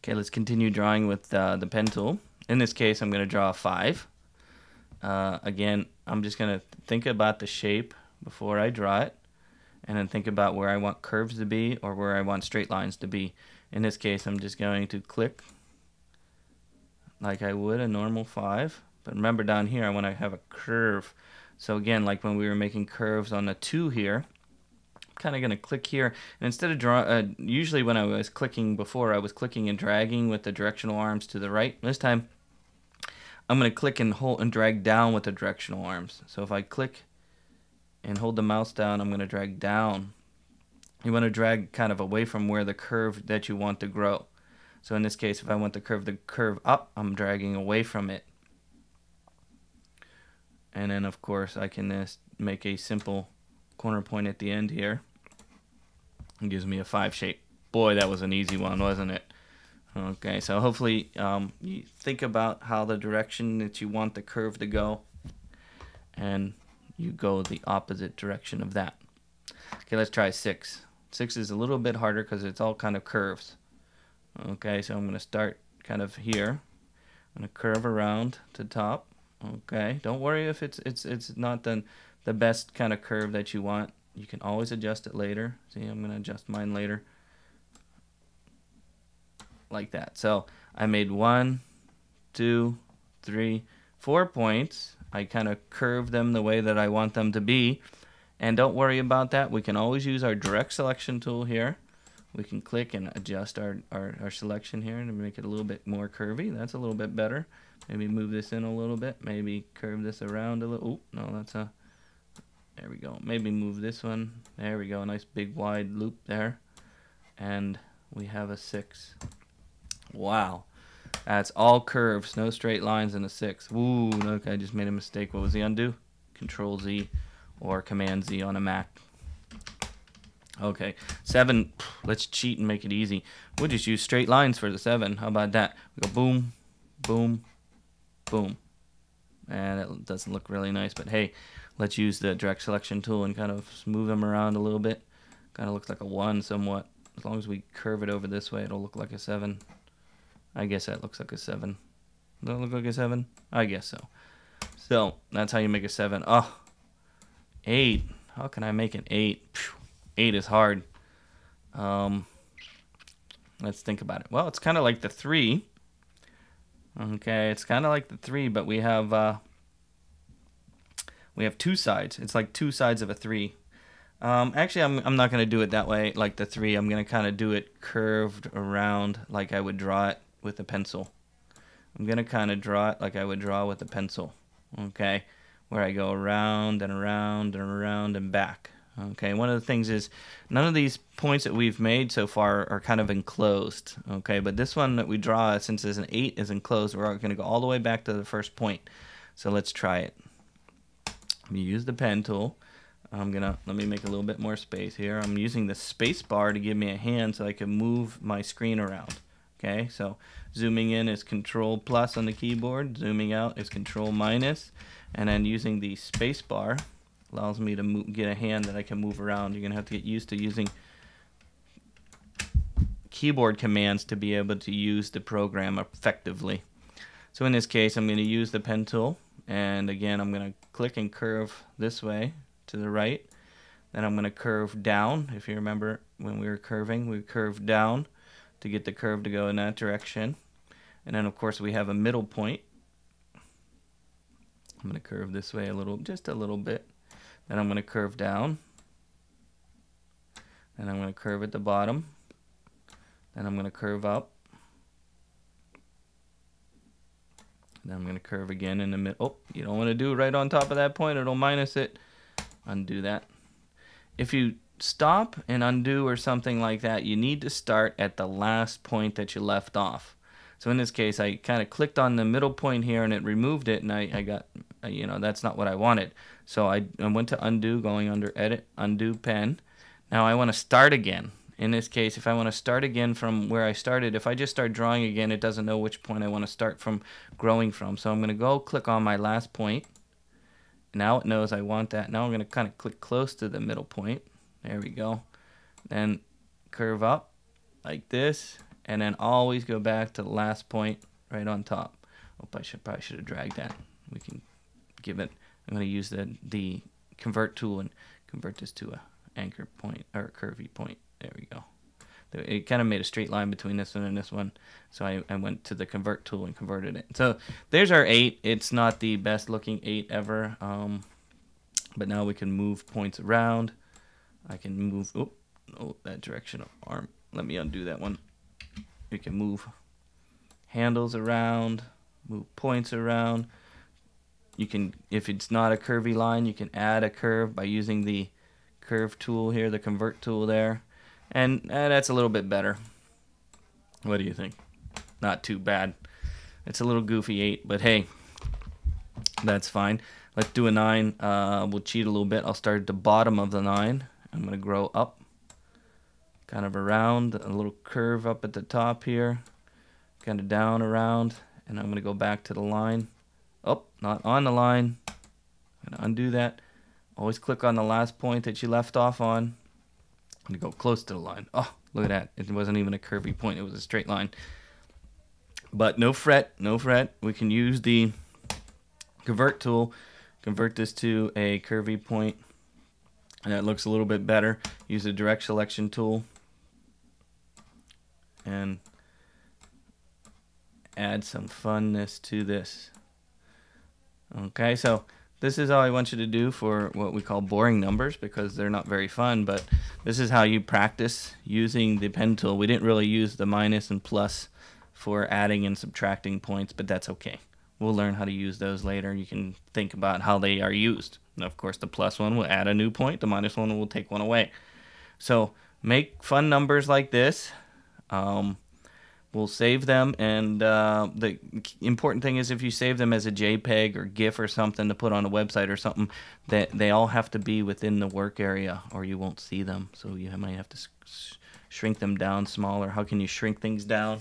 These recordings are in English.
Okay, let's continue drawing with the pen tool. In this case, I'm going to draw a 5. Again, I'm just going to think about the shape before I draw it, and then think about where I want curves to be or where I want straight lines to be. In this case, I'm just going to click like I would a normal 5. But remember down here, I want to have a curve. So again, like when we were making curves on the 2 here, kind of going to click here, and instead of usually when I was clicking before, I was clicking and dragging with the directional arms to the right. This time I'm going to click and hold and drag down with the directional arms. So if I click and hold the mouse down, I'm going to drag down. You want to drag kind of away from where the curve that you want to grow. So in this case, if I want the curve up, I'm dragging away from it. And then of course I can just make a simple corner point at the end here. It gives me a 5 shape. Boy, that was an easy one, wasn't it? Okay, so hopefully you think about how the direction that you want the curve to go, and you go the opposite direction of that. Okay, let's try 6. 6 is a little bit harder because it's all kind of curves. Okay, so I'm going to start kind of here. I'm going to curve around to top. Okay, don't worry if it's not the best kind of curve that you want. You can always adjust it later. See, I'm going to adjust mine later. Like that. So I made 1, 2, 3, 4 points. I kind of curve them the way that I want them to be. And don't worry about that. We can always use our direct selection tool here. We can click and adjust our selection here and make it a little bit more curvy. That's a little bit better. Maybe move this in a little bit. Maybe curve this around a little. Oh, no, that's a... There we go. Maybe move this one. There we go. A nice big wide loop there. And we have a 6. Wow. That's all curves. No straight lines in a 6. Ooh, look, I just made a mistake. What was the undo? Control Z or Command Z on a Mac. Okay. 7. Let's cheat and make it easy. We'll just use straight lines for the 7. How about that? We go boom, boom, boom. And it doesn't look really nice, but hey, let's use the direct selection tool and kind of move them around a little bit. Kind of looks like a 1 somewhat. As long as we curve it over this way, it'll look like a 7. I guess that looks like a 7. Does it look like a 7? I guess so. So that's how you make a 7. Oh, 8. How can I make an 8? 8 is hard. Let's think about it. Well, it's kind of like the 3. Okay, it's kind of like the 3, but we have 2 sides. It's like 2 sides of a 3. Actually, I'm not going to do it that way like the 3. I'm going to kind of do it curved around like I would draw it with a pencil. I'm going to kind of draw it like I would draw with a pencil. Okay, where I go around and around and around and back. Okay, one of the things is none of these points that we've made so far are kind of enclosed. Okay, but this one that we draw, since there's an 8 is enclosed, we're going to go all the way back to the first point. So let's try it. We use the pen tool. Let me make a little bit more space here. I'm using the space bar to give me a hand so I can move my screen around. Okay, so zooming in is Control plus on the keyboard, zooming out is Control minus, and then using the space bar allows me to get a hand that I can move around. You're going to have to get used to using keyboard commands to be able to use the program effectively. So in this case, I'm going to use the pen tool, and again, I'm going to click and curve this way to the right. Then I'm going to curve down. If you remember when we were curving, we curved down to get the curve to go in that direction. And then of course we have a middle point. I'm going to curve this way just a little bit. Then I'm going to curve down. And I'm going to curve at the bottom. Then I'm going to curve up. Then I'm going to curve again in the middle. Oh, you don't want to do it right on top of that point. It'll minus it. Undo that. If you stop and undo or something like that, you need to start at the last point that you left off. So in this case, I kind of clicked on the middle point here and it removed it, and I got, that's not what I wanted. So I went to undo, going under edit, undo pen. Now I want to start again. In this case, if I want to start again from where I started, if I just start drawing again, it doesn't know which point I want to start from growing from. So I'm going to go click on my last point. Now it knows I want that. Now I'm going to kind of click close to the middle point. There we go. Then curve up like this, and then always go back to the last point right on top. Oh, probably should have dragged that. We can give it. I'm going to use the convert tool and convert this to a anchor point or a curvy point. There we go. It kind of made a straight line between this one and this one, so I went to the convert tool and converted it. So there's our 8. It's not the best looking 8 ever, but now we can move points around. I can move that direction of arm. Let me undo that one. We can move handles around, move points around. You can, if it's not a curvy line, you can add a curve by using the curve tool here, the convert tool there. And that's a little bit better. What do you think? Not too bad. It's a little goofy 8, but hey, that's fine. Let's do a 9. We'll cheat a little bit. I'll start at the bottom of the 9. I'm going to grow up, kind of around, a little curve up at the top here, kind of down around, and I'm going to go back to the line. Oh, not on the line. I'm going to undo that. Always click on the last point that you left off on. I'm going to go close to the line. Oh, look at that. It wasn't even a curvy point. It was a straight line. But no fret, no fret. We can use the convert tool, convert this to a curvy point, and that looks a little bit better. Use the direct selection tool and add some funness to this. Okay, so this is all I want you to do for what we call boring numbers, because they're not very fun, but this is how you practice using the pen tool. We didn't really use the minus and plus for adding and subtracting points, but that's okay. We'll learn how to use those later. You can think about how they are used. And of course, the plus one will add a new point. The minus one will take one away. So make fun numbers like this. We'll save them, and the important thing is if you save them as a JPEG or GIF or something to put on a website or something, that they all have to be within the work area or you won't see them. So you might have to shrink them down smaller. How can you shrink things down?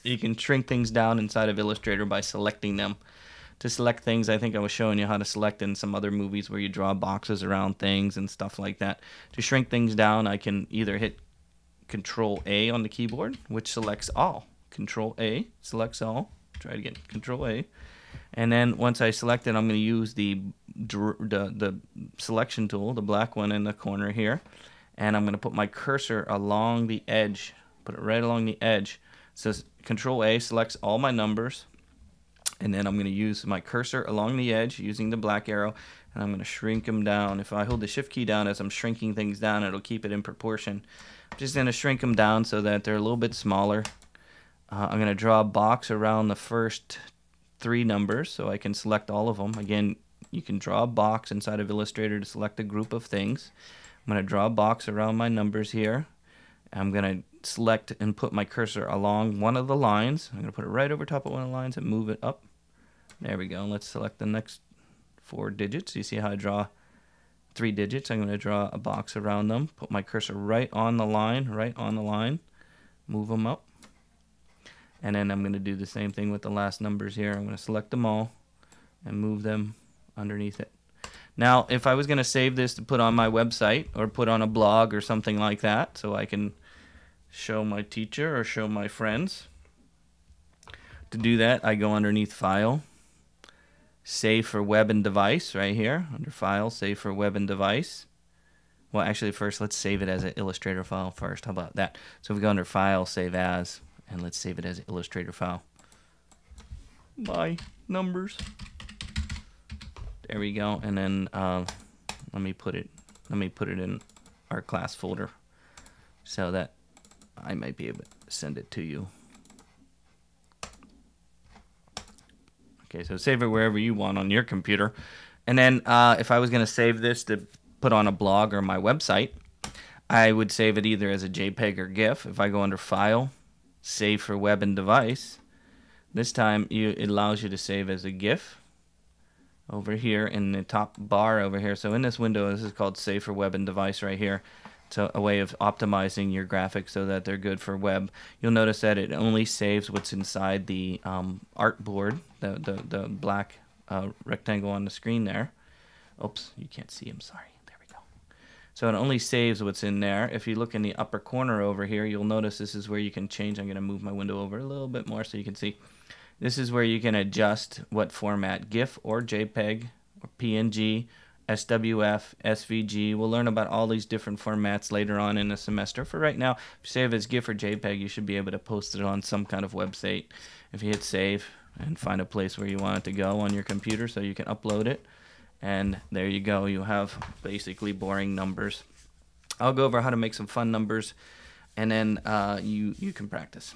You can shrink things down inside of Illustrator by selecting them. To select things, I think I was showing you how to select in some other movies where you draw boxes around things and stuff like that. To shrink things down, I can either hit Control A on the keyboard, which selects all. Control A selects all. Try it again. Control A. And then once I select it, I'm going to use the selection tool, the black one in the corner here. And I'm going to put my cursor along the edge. Put it right along the edge. So Control A selects all my numbers. And then I'm going to use my cursor along the edge using the black arrow. And I'm going to shrink them down. If I hold the shift key down as I'm shrinking things down, it'll keep it in proportion. I'm just going to shrink them down so that they're a little bit smaller. I'm going to draw a box around the first 3 numbers so I can select all of them. Again, you can draw a box inside of Illustrator to select a group of things. I'm going to draw a box around my numbers here. I'm going to select and put my cursor along one of the lines. I'm going to put it right over top of one of the lines and move it up. There we go. Let's select the next 4 digits. You see how I draw 3 digits. I'm going to draw a box around them. Put my cursor right on the line, move them up. And then I'm going to do the same thing with the last numbers here. I'm going to select them all and move them underneath it. Now, if I was going to save this to put on my website or put on a blog or something like that, so I can show my teacher or show my friends, to do that, I go underneath File, Save for Web and Device right here. Under File, Save for Web and Device. Well, actually, first, let's save it as an Illustrator file first. How about that? So if we go under File, Save As, and let's save it as an Illustrator file. My numbers. There we go. And then let me put it in our class folder so that I might be able to send it to you. Okay, so save it wherever you want on your computer. And then if I was going to save this to put on a blog or my website, I would save it either as a JPEG or GIF. If I go under File, Save for Web and Device, this time it allows you to save as a GIF over here in the top bar over here. So in this window, this is called Save for Web and Device right here. It's a way of optimizing your graphics so that they're good for web. You'll notice that it only saves what's inside the artboard, the black rectangle on the screen there. Oops, you can't see. I'm sorry. There we go. So it only saves what's in there. If you look in the upper corner over here, you'll notice this is where you can change. I'm going to move my window over a little bit more so you can see. This is where you can adjust what format, GIF or JPEG or PNG, SWF, SVG. We'll learn about all these different formats later on in the semester. For right now, if you save as GIF or JPEG, you should be able to post it on some kind of website. If you hit save and find a place where you want it to go on your computer so you can upload it, and there you go. You have basically boring numbers. I'll go over how to make some fun numbers, and then you can practice.